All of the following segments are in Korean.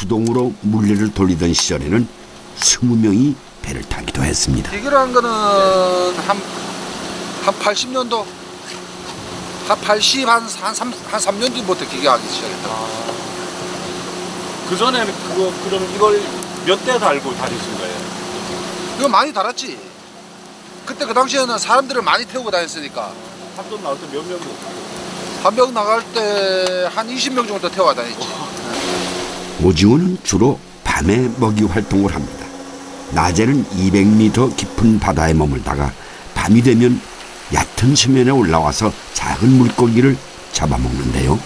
수동으로 물레를 돌리던 시절에는 20명이 배를 타기도 했습니다. 기계한 거는 한 80년도, 한 3년 뒤부터 기계하기 시작했다. 그 전에는 그럼 이걸 몇 대 달고 다니신 거예요? 이거 많이 달았지. 그때 그 당시에는 사람들을 많이 태우고 다녔으니까. 한병 나올 때 몇 명? 한 병 나갈 때 한 20명 정도 태워 다녔지. 오징어는 주로 밤에 먹이 활동을 합니다. 낮에는 200m 깊은 바다에 머물다가 밤이 되면 얕은 수면에 올라와서 작은 물고기를 잡아먹는데요.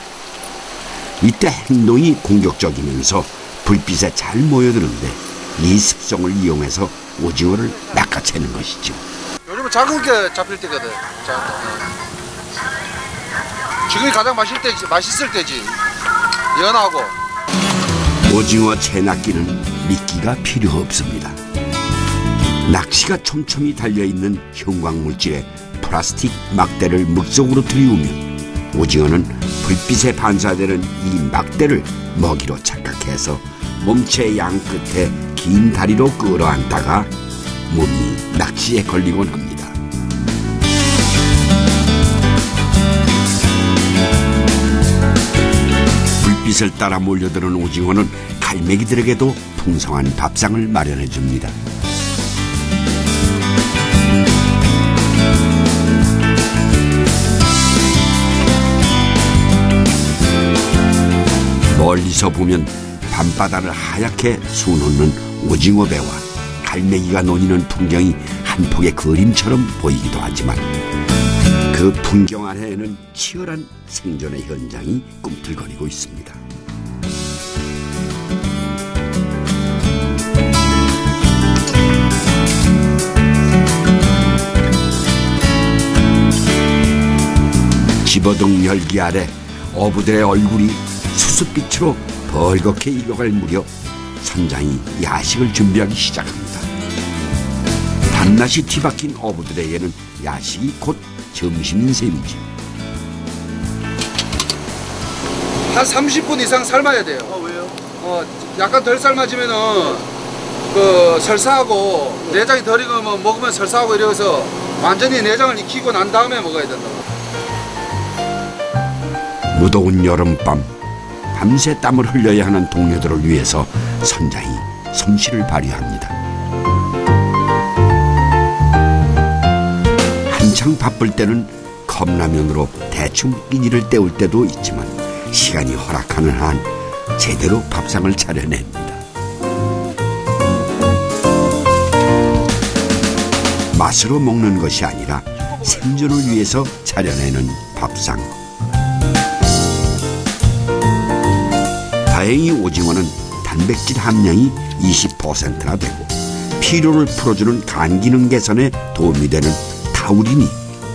이때 행동이 공격적이면서 불빛에 잘 모여드는데 이 습성을 이용해서 오징어를 낚아채는 것이죠. 요즘은 작은 게 잡힐 때거든. 지금이 가장 맛있을 때지. 연하고. 오징어 채낚기는 미끼가 필요 없습니다. 낚시가 촘촘히 달려있는 형광물질에 플라스틱 막대를 물속으로 들이우면 오징어는 불빛에 반사되는 이 막대를 먹이로 착각해서 몸체 양 끝에 긴 다리로 끌어안다가 몸이 낚시에 걸리곤 합니다. 불빛을 따라 몰려드는 오징어는 갈매기들에게도 풍성한 밥상을 마련해 줍니다. 멀리서 보면 밤바다를 하얗게 수놓는 오징어 배와 갈매기가 노니는 풍경이 한 폭의 그림처럼 보이기도 하지만 그 풍경 아래에는 치열한 생존의 현장이 꿈틀거리고 있습니다. 집어등 열기 아래 어부들의 얼굴이 수수빛으로 벌겋게 익어갈 무렵 선장이 야식을 준비하기 시작합니다. 밤낮이 뒤바뀐 어부들에게는 야식이 곧 점심인 셈이죠. 한 30분 이상 삶아야 돼요. 왜요? 약간 덜 삶아지면은 그 설사하고 내장이 덜 익으면 먹으면 설사하고 이래서 완전히 내장을 익히고 난 다음에 먹어야 된다고. 무더운 여름밤 밤새 땀을 흘려야 하는 동료들을 위해서 선장이 솜씨를 발휘합니다. 한창 바쁠 때는 컵라면으로 대충 끼니를 때울 때도 있지만 시간이 허락하는 한 제대로 밥상을 차려냅니다. 맛으로 먹는 것이 아니라 생존을 위해서 차려내는 밥상. 다행히 오징어는 단백질 함량이 20%나 되고 피로를 풀어주는 간 기능 개선에 도움이 되는 타우린이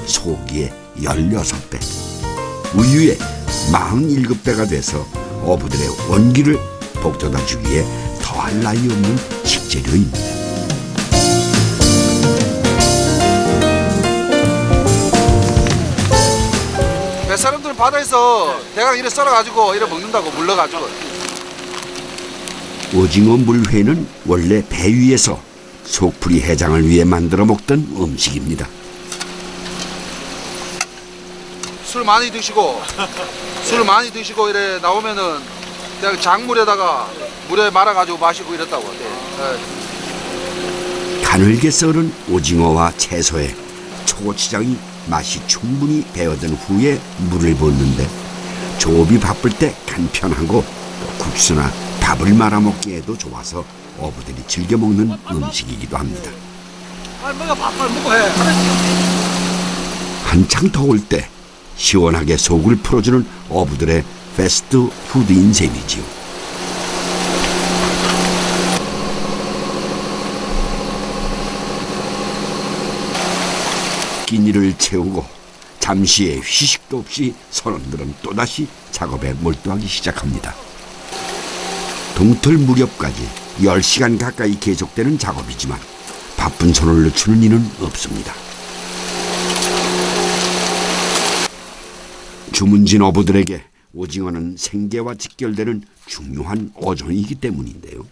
소기의 16배, 우유의 47배가 돼서 어부들의 원기를 북돋아 주기에 더할 나위 없는 식재료입니다. 뱃사람들은 바다에서 대강 이래 썰어가지고 이래 먹는다고 물러가지고. 오징어 물회는 원래 배 위에서 속풀이 해장을 위해 만들어 먹던 음식입니다. 술 많이 드시고 이래 나오면은 그냥 작물에다가 물에 말아가지고 마시고 이랬다고. 가늘게 썰은 오징어와 채소에 초고추장이 맛이 충분히 배어든 후에 물을 붓는데 조업이 바쁠 때 간편하고 국수나 밥을 말아 먹기에도 좋아서 어부들이 즐겨 먹는 음식이기도 합니다. 한창 더울 때 시원하게 속을 풀어주는 어부들의 패스트푸드인 셈이지요. 끼니를 채우고 잠시의 휴식도 없이 선원들은 또다시 작업에 몰두하기 시작합니다. 동틀 무렵까지 10시간 가까이 계속되는 작업이지만 바쁜 손을 늦추는 이는 없습니다. 주문진 어부들에게 오징어는 생계와 직결되는 중요한 어종이기 때문인데요.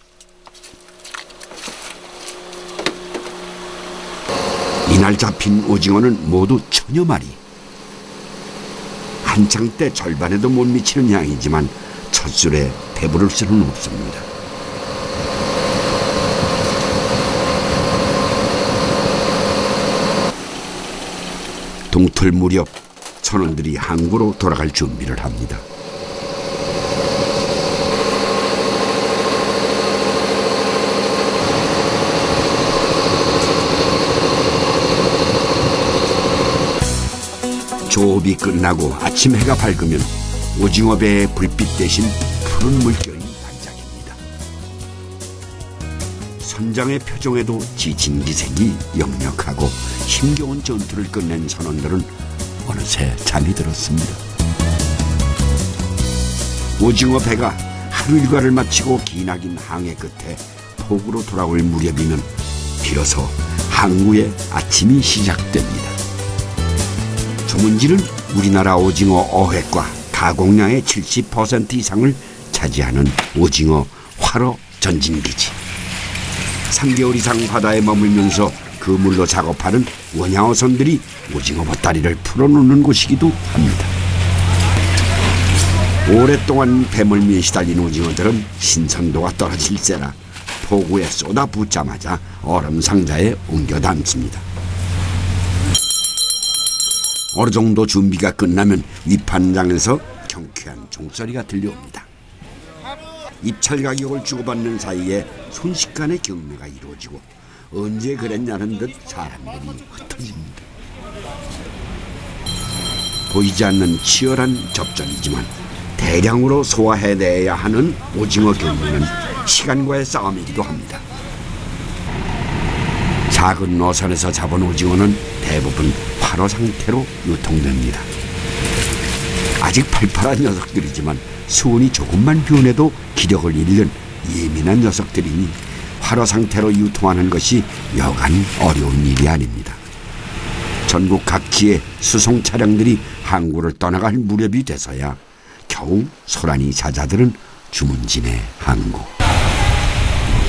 이날 잡힌 오징어는 모두 1000여 마리. 한창 때 절반에도 못 미치는 양이지만 첫 술에 배부를 수는 없습니다. 동틀 무렵 선원들이 항구로 돌아갈 준비를 합니다. 조업이 끝나고 아침 해가 밝으면 오징어 배의 불빛 대신 푸른 물결이 반짝입니다. 선장의 표정에도 지친 기색이 역력하고 힘겨운 전투를 끝낸 선원들은 어느새 잠이 들었습니다. 오징어 배가 하루 일과를 마치고 기나긴 항해 끝에 포구로 돌아올 무렵이면 비로소 항구의 아침이 시작됩니다. 조문지는 우리나라 오징어 어획과 가공량의 70% 이상을 차지하는 오징어 활어 전진기지. 3개월 이상 바다에 머물면서 그물로 작업하는 원야어선들이 오징어 보따리를 풀어놓는 곳이기도 합니다. 오랫동안 배멀미에 시달린 오징어들은 신선도가 떨어질세라 포구에 쏟아붓자마자 얼음 상자에 옮겨 담습니다. 어느 정도 준비가 끝나면 위판장에서 경쾌한 종소리가 들려옵니다. 입찰 가격을 주고받는 사이에 순식간에 경매가 이루어지고 언제 그랬냐는 듯 사람들이 흩어집니다. 보이지 않는 치열한 접전이지만 대량으로 소화해내야 하는 오징어 경매는 시간과의 싸움이기도 합니다. 작은 어선에서 잡은 오징어는 대부분 활어 상태로 유통됩니다. 아직 팔팔한 녀석들이지만 수온이 조금만 변해도 기력을 잃는 예민한 녀석들이니 활어 상태로 유통하는 것이 여간 어려운 일이 아닙니다. 전국 각지의 수송 차량들이 항구를 떠나갈 무렵이 돼서야 겨우 소란이 잦아드는 주문진의 항구.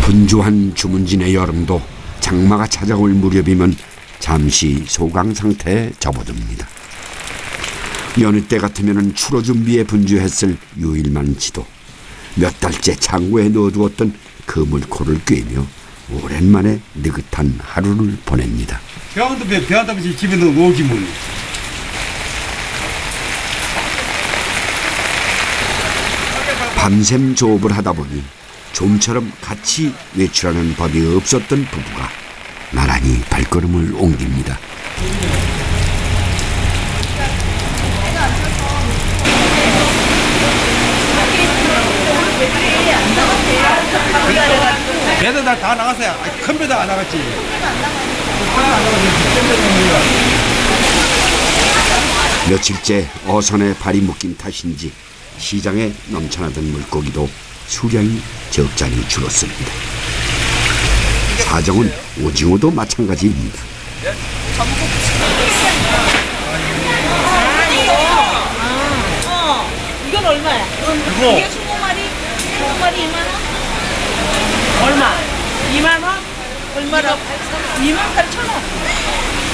분주한 주문진의 여름도 장마가 찾아올 무렵이면 잠시 소강 상태에 접어듭니다. 여느 때 같으면 추로 준비에 분주했을 유일만치도 몇 달째 창고에 넣어두었던 그물코를 꿰며 오랜만에 느긋한 하루를 보냅니다. 배한다면서 집에 넣어오지 뭐. 밤샘 조업을 하다 보니 좀처럼 같이 외출하는 법이 없었던 부부가 나란히 발걸음을 옮깁니다. 배도 다 나갔어요. 큰 배도 안 나갔지. 며칠째 어선에 발이 묶인 탓인지 시장에 넘쳐나던 물고기도 수량이 적잖이 줄었습니다. 사정은 오징어도 마찬가지입니다. 이건 얼마야? 이게 20마리? 20마리 2만원? 얼마? 2만원? 얼마라고? 28,000원.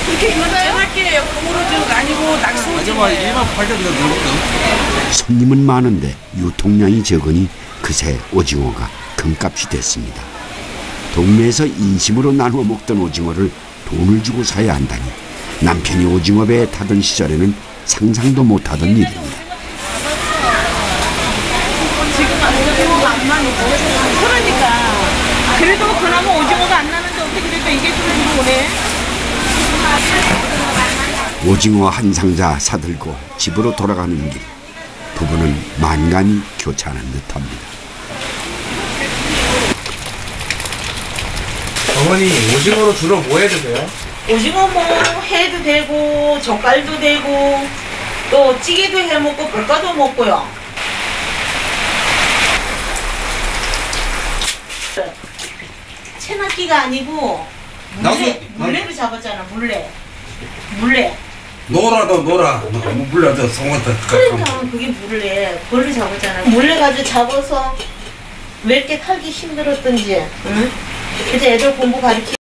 그렇게 28,000원? 고무로즈가 아니고 낙서지. 28,000원. 손님은 많은데 유통량이 적으니 그새 오징어가 금값이 됐습니다. 동네에서 인심으로 나누어 먹던 오징어를 돈을 주고 사야 한다니 남편이 오징어 배에 타던 시절에는 상상도 못하던 일입니다. 지금 오징어가 안 나니까. 그러니까. 그래도 그나마 오징어가 안 나는데 어떻게 그래도 이게 좀 오네. 오징어 한 상자 사들고 집으로 돌아가는 길. 부부는 만감이 교차하는 듯합니다. 어머니 오징어로 주로 뭐 해도 돼요? 오징어 뭐 해도 되고 젓갈도 되고 또 찌개도 해 먹고 볶아도 먹고요. 채낚기가 아니고 물레로 잡았잖아. 물레. 놀아도 놀아. 물려도 송어도. 그러니까 그게 물레 벌레 잡았잖아. 물레 가지고 잡아서 왜 이렇게 하기 힘들었던지. 응? 그래서 애들 공부 가르치고